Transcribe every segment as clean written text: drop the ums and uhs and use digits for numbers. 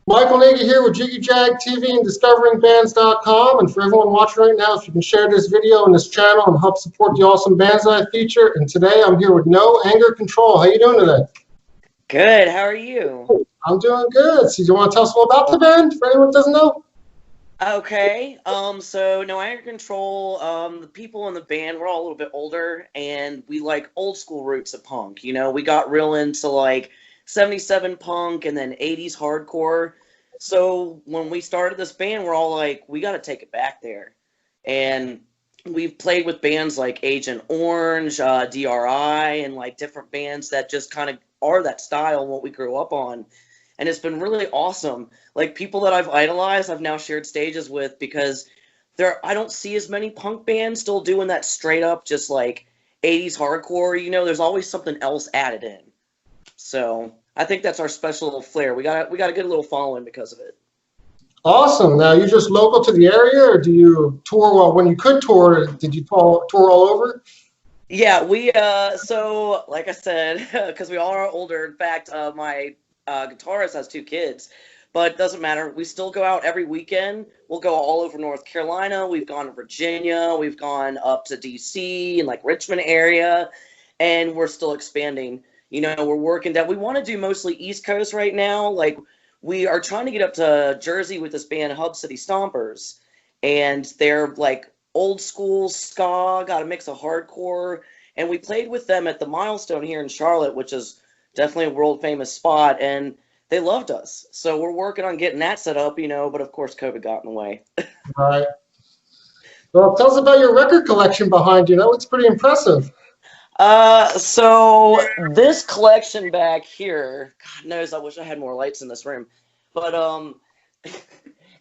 Michael Nagy here with Jiggy Jag TV and DiscoveringBands.com. And for everyone watching right now, if you can share this video and this channel and help support the awesome bands that I feature. And today I'm here with No Anger Control. How you doing today? Good. How are you? I'm doing good. So you want to tell us a little about the band for anyone that doesn't know? Okay. So No Anger Control, the people in the band, we're all a little bit older, and we like old school roots of punk. You know, we got real into like 77 punk and then 80s hardcore. So when we started this band, we're all like, we got to take it back there. And we've played with bands like Agent Orange, DRI, and like different bands that just kind of are that style, what we grew up on. And it's been really awesome. Like people that I've idolized, I've now shared stages with because I don't see as many punk bands still doing that straight up, just like 80s hardcore. You know, there's always something else added in. So I think that's our special little flair. We got a good little following because of it. Awesome. Now, you just local to the area, or do you tour? Well, when you could tour, did you tour all over? Yeah, so like I said, because we all are older. In fact, my guitarist has 2 kids, but it doesn't matter. We still go out every weekend. We'll go all over North Carolina. We've gone to Virginia. We've gone up to DC and like Richmond area, and we're still expanding. You know, we're working that we want to do mostly East Coast right now. Like we are trying to get up to Jersey with this band Hub City Stompers, and they're like old school ska, got a mix of hardcore, and we played with them at the Milestone here in Charlotte, which is definitely a world famous spot, and they loved us. So we're working on getting that set up, you know, but of course COVID got in the way. All right. Well, tell us about your record collection behind you. That looks pretty impressive. So this collection back here, God knows I wish I had more lights in this room, but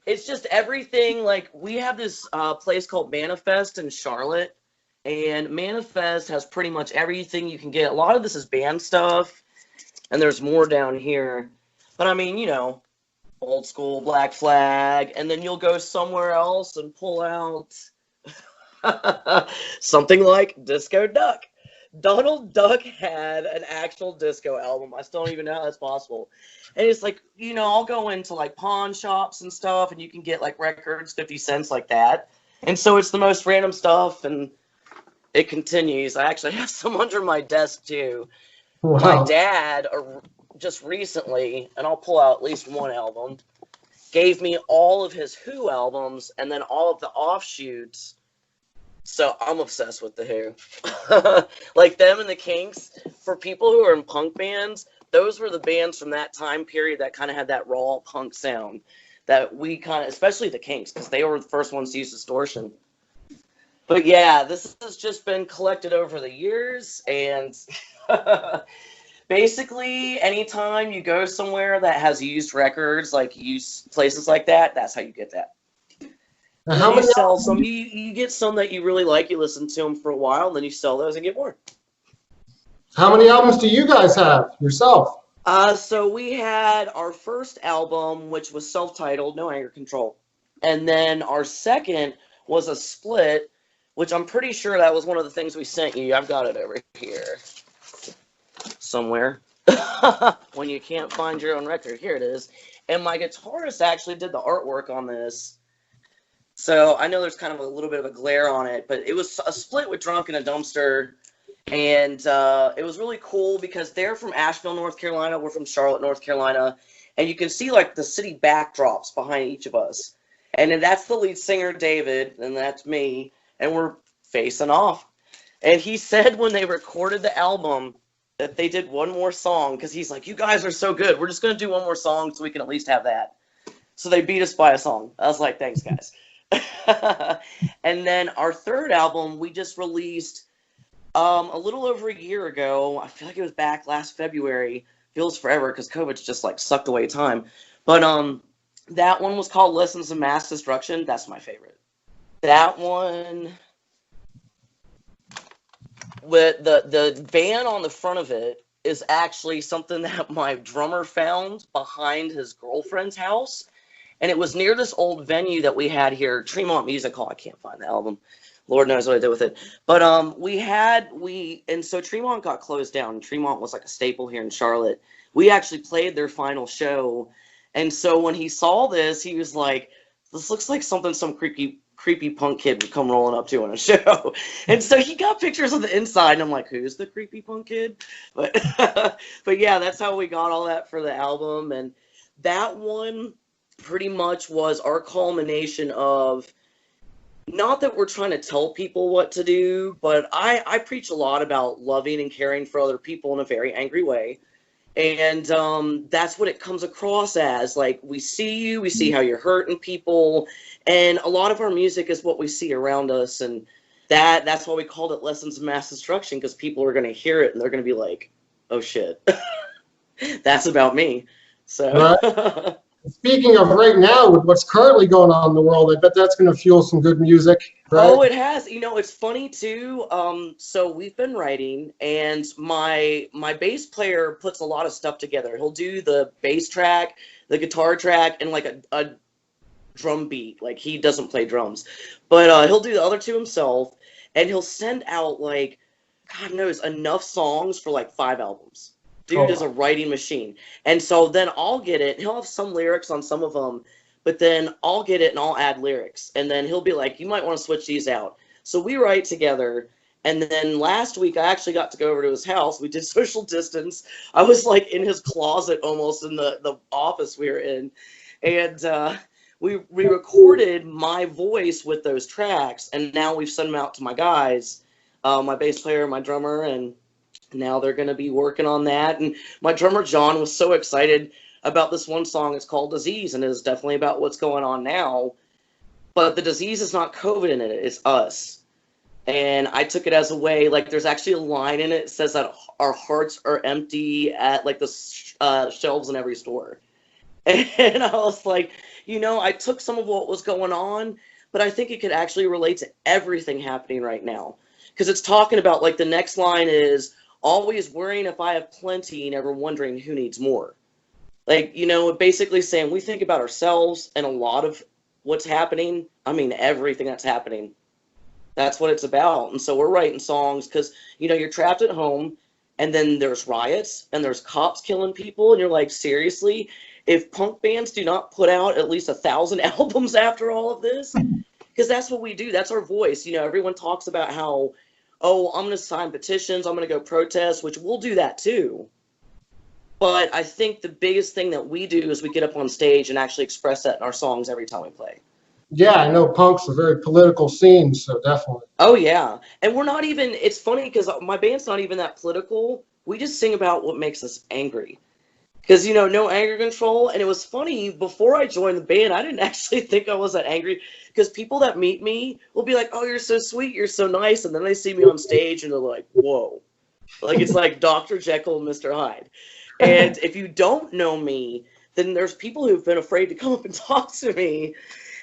it's just everything. Like we have this place called Manifest in Charlotte, and Manifest has pretty much everything you can get. A lot of this is band stuff, and there's more down here. But I mean, you know, old school Black Flag, and then you'll go somewhere else and pull out something like Disco Duck. Donald Duck had an actual disco album. I still don't even know how that's possible. And it's like, you know, I'll go into like pawn shops and stuff, and you can get like records, 50 cents like that. And so it's the most random stuff, and it continues. I actually have some under my desk too. Wow. My dad, just recently, and I'll pull out at least one album, gave me all of his Who albums and then all of the offshoots. So I'm obsessed with the Who. Like them and the Kinks. For people who are in punk bands, those were the bands from that time period that kind of had that raw punk sound that we kind of, especially the Kinks, because they were the first ones to use distortion. But yeah, this has just been collected over the years, and basically anytime you go somewhere that has used records, like used places like that, that's how you get that. Now, how You many sell some, you get some that you really like, you listen to them for a while, and then you sell those and get more. albums do you guys have yourself? So we had our first album, which was self-titled, No Anger Control. And then our second was a split, which I'm pretty sure that was one of the things we sent you. I've got it over here somewhere. When you can't find your own record, here it is. And my guitarist actually did the artwork on this. So I know there's kind of a little bit of a glare on it, but it was a split with Drunk in a Dumpster. And it was really cool because they're from Asheville, North Carolina. We're from Charlotte, North Carolina. And you can see like the city backdrops behind each of us. And then that's the lead singer, David, and that's me. And we're facing off. And he said when they recorded the album that they did one more song because he's like, you guys are so good. We're just going to do one more song so we can at least have that. So they beat us by a song. I was like, thanks, guys. And then our third album, we just released a little over a year ago. I feel like it was back last February. Feels forever because COVID's just like sucked away time. But that one was called Lessons in Mass Destruction. That's my favorite. That one, with the band on the front of it is actually something that my drummer found behind his girlfriend's house. And it was near this old venue that we had here, Tremont Music Hall. I can't find the album. Lord knows what I did with it. But and so Tremont got closed down. Tremont was like a staple here in Charlotte. We actually played their final show, And so when he saw this, he was like, this looks like something some creepy punk kid would come rolling up to on a show. And so he got pictures of the inside, and I'm like, who's the creepy punk kid? But but yeah, that's how we got all that for the album. And that one pretty much was our culmination of, not that we're trying to tell people what to do, but I preach a lot about loving and caring for other people in a very angry way. And that's what it comes across as. Like, we see you, we see how you're hurting people, and a lot of our music is what we see around us. And that's why we called it Lessons of Mass Destruction, because people are going to hear it and they're going to be like, oh shit, that's about me. So Right. Speaking of right now, with what's currently going on in the world, I bet that's going to fuel some good music, right? Oh, it has. You know, it's funny too. So we've been writing, and my bass player puts a lot of stuff together. He'll do the bass track, the guitar track, and like a drum beat. Like, he doesn't play drums, but he'll do the other two himself, and he'll send out, like, God knows, enough songs for like 5 albums. Dude is a writing machine. And so then I'll get it. He'll have some lyrics on some of them, but then I'll get it and I'll add lyrics. And then he'll be like, you might want to switch these out. So we write together. And then last week, I actually got to go over to his house. We did social distance. I was like in his closet almost, in the office we were in. And we recorded my voice with those tracks. And now we've sent them out to my guys, my bass player, my drummer, and now they're going to be working on that. And my drummer, John, was so excited about this one song. It's called Disease, and it is definitely about what's going on now. But the disease is not COVID in it. It's us. And I took it as a way, like, there's actually a line in it that says that our hearts are empty at, like, the shelves in every store. And I was like, you know, I took some of what was going on, but I think it could actually relate to everything happening right now. Because it's talking about, like, the next line is, always worrying if I have plenty, never wondering who needs more. Like, you know, basically saying we think about ourselves and a lot of what's happening. I mean, everything that's happening. That's what it's about. And so we're writing songs because, you know, you're trapped at home, and then there's riots and there's cops killing people. And you're like, seriously, if punk bands do not put out at least 1,000 albums after all of this, because that's what we do. That's our voice. You know, everyone talks about how, oh, I'm going to sign petitions, I'm going to go protest, which we'll do that too. But I think the biggest thing that we do is we get up on stage and actually express that in our songs every time we play. Yeah, I know punk's a very political scene, so definitely. Oh, yeah. And we're not even, it's funny because my band's not even that political. We just sing about what makes us angry. Because, you know, no anger control. And it was funny, before I joined the band, I didn't actually think I was that angry. Because people that meet me will be like, oh, you're so sweet, you're so nice. And then they see me on stage and they're like, whoa. Like, it's like Dr. Jekyll and Mr. Hyde. And if you don't know me, then there's people who've been afraid to come up and talk to me.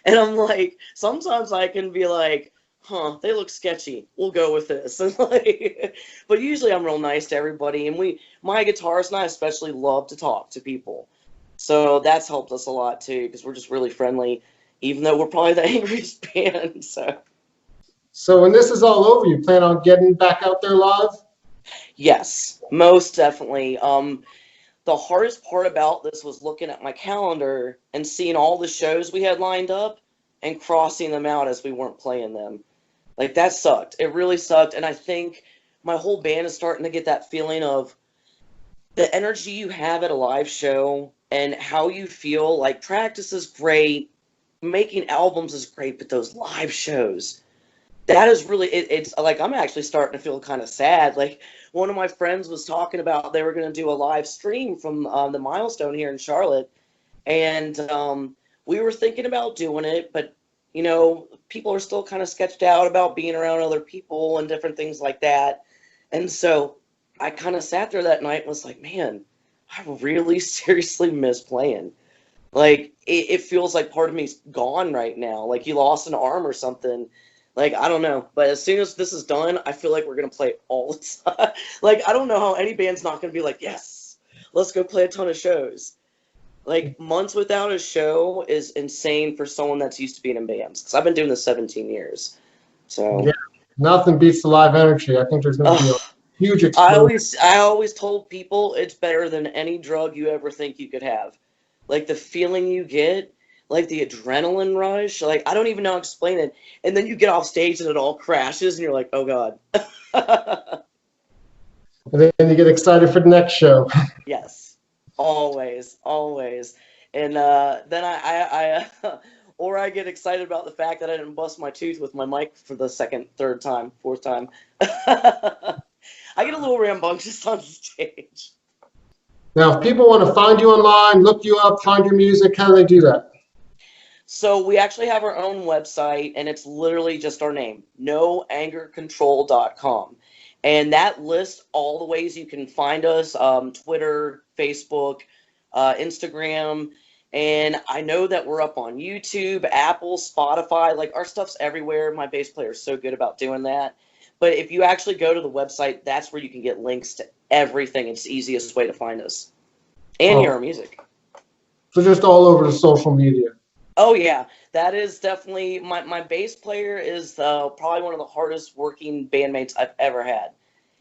And I'm like, sometimes I can be like, huh, they look sketchy. We'll go with this. And like, but usually I'm real nice to everybody. And my guitarist and I especially love to talk to people. So that's helped us a lot too, because we're just really friendly, even though we're probably the angriest band. So when this is all over, you plan on getting back out there live? Yes, most definitely. The hardest part about this was looking at my calendar and seeing all the shows we had lined up and crossing them out as we weren't playing them. Like, that sucked. It really sucked. And I think my whole band is starting to get that feeling of the energy you have at a live show and how you feel. Like, practice is great, making albums is great, but those live shows, that is really, it's like, I'm actually starting to feel kind of sad. Like, one of my friends was talking about they were going to do a live stream from the Milestone here in Charlotte. And we were thinking about doing it, but, you know, people are still kind of sketched out about being around other people and different things like that. And so I kind of sat there that night and was like, man, I really seriously miss playing. Like, it feels like part of me's gone right now. Like, you lost an arm or something. Like, I don't know. But as soon as this is done, I feel like we're going to play all the time. Like, I don't know how any band's not going to be like, yes, let's go play a ton of shows. Like, months without a show is insane for someone that's used to being in bands. Because I've been doing this 17 years. So yeah, nothing beats the live energy. I think there's going to be a huge explosion. I always told people it's better than any drug you ever think you could have. like the feeling you get, like the adrenaline rush. Like, I don't even know how to explain it. And then you get off stage and it all crashes and you're like, oh God. And then you get excited for the next show. Yes, always, always. And then or I get excited about the fact that I didn't bust my tooth with my mic for the second, third time, fourth time. I get a little rambunctious on stage. Now, if people want to find you online, look you up, find your music, how do they do that? So we actually have our own website, and it's literally just our name, noangercontrol.com. And that lists all the ways you can find us, Twitter, Facebook, Instagram. And I know that we're up on YouTube, Apple, Spotify. Like, our stuff's everywhere. My bass player is so good about doing that. But if you actually go to the website, that's where you can get links to everything. It's the easiest way to find us and hear our music. So just all over the social media. Oh yeah, that is definitely my bass player is probably one of the hardest working bandmates I've ever had.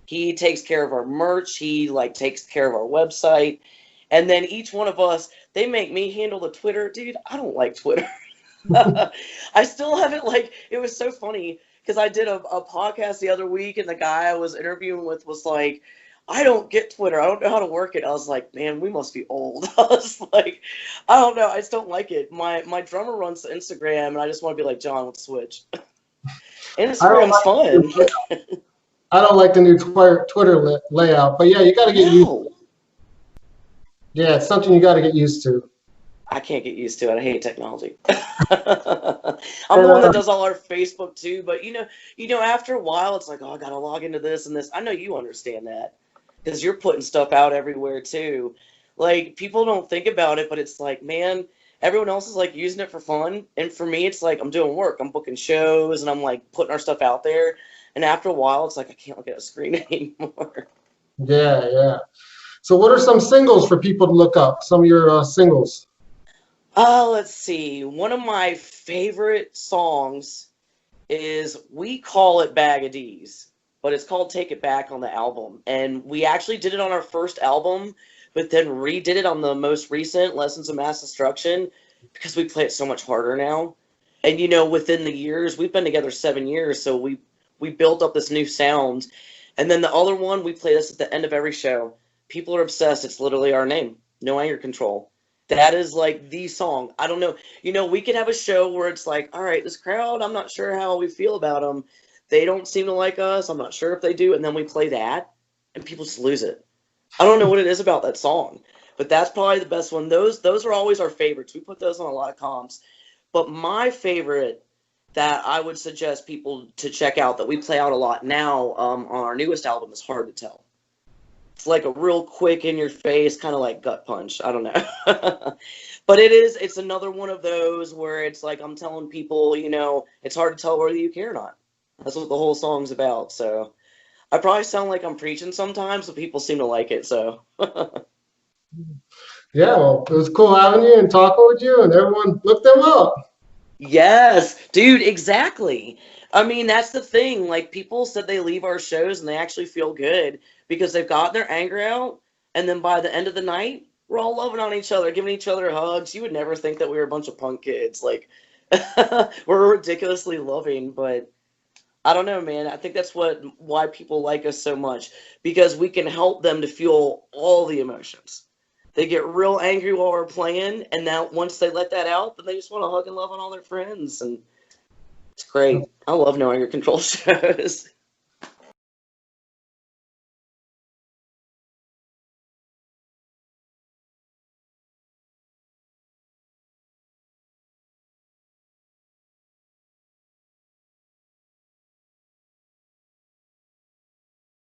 He takes care of our merch. He takes care of our website, and then each one of us, they make me handle the Twitter. Dude, I don't like Twitter. I still haven't it was so funny because I did a podcast the other week, and the guy I was interviewing with was like, I don't get Twitter. I don't know how to work it. I was like, man, we must be old. I was like, I don't know. I just don't like it. My drummer runs Instagram, and I just want to be like, John, let's switch. Instagram's fun. I don't like the new Twitter layout, but yeah, you got to get used to it. Yeah, it's something you got to get used to. I can't get used to it. I hate technology. I'm the one that does all our Facebook too, but you know, after a while, it's like, oh, I got to log into this and this. I know you understand that because you're putting stuff out everywhere too. Like, people don't think about it, but it's like, man, everyone else is using it for fun, and for me, it's like I'm doing work. I'm booking shows, and I'm putting our stuff out there. And after a while, it's like I can't look at a screen anymore. Yeah. So what are some singles for people to look up? Some of your singles. Let's see. One of my favorite songs is We Call It Bag of D's, but it's called Take It Back on the album. And we actually did it on our first album, but then redid it on the most recent Lessons of Mass Destruction because we play it so much harder now. And, within the years, we've been together 7 years, so we built up this new sound. And then the other one, we play this at the end of every show. People are obsessed. It's literally our name, No Anger Control. That is the song. I don't know. We could have a show where it's like, all right, this crowd, I'm not sure how we feel about them. They don't seem to like us. I'm not sure if they do. And then we play that, and people just lose it. I don't know what it is about that song, but that's probably the best one. Those are always our favorites. We put those on a lot of comps. But my favorite that I would suggest people to check out that we play out a lot now on our newest album is Hard to Tell. It's like a real quick in your face, kind of like gut punch. I don't know. But it's another one of those where it's like I'm telling people, it's hard to tell whether you care or not. That's what the whole song's about. So I probably sound like I'm preaching sometimes, but people seem to like it. So yeah, well, it was cool having you and talking with you, and everyone look them up. Yes, dude, exactly. I mean, that's the thing. People said they leave our shows and they actually feel good because they've gotten their anger out, and then by the end of the night, we're all loving on each other, giving each other hugs. You would never think that we were a bunch of punk kids. We're ridiculously loving, but I don't know, man. I think that's why people like us so much, because we can help them to feel all the emotions. They get real angry while we're playing, and now once they let that out, then they just want to hug and love on all their friends, and it's great. I love No Anger Control shows.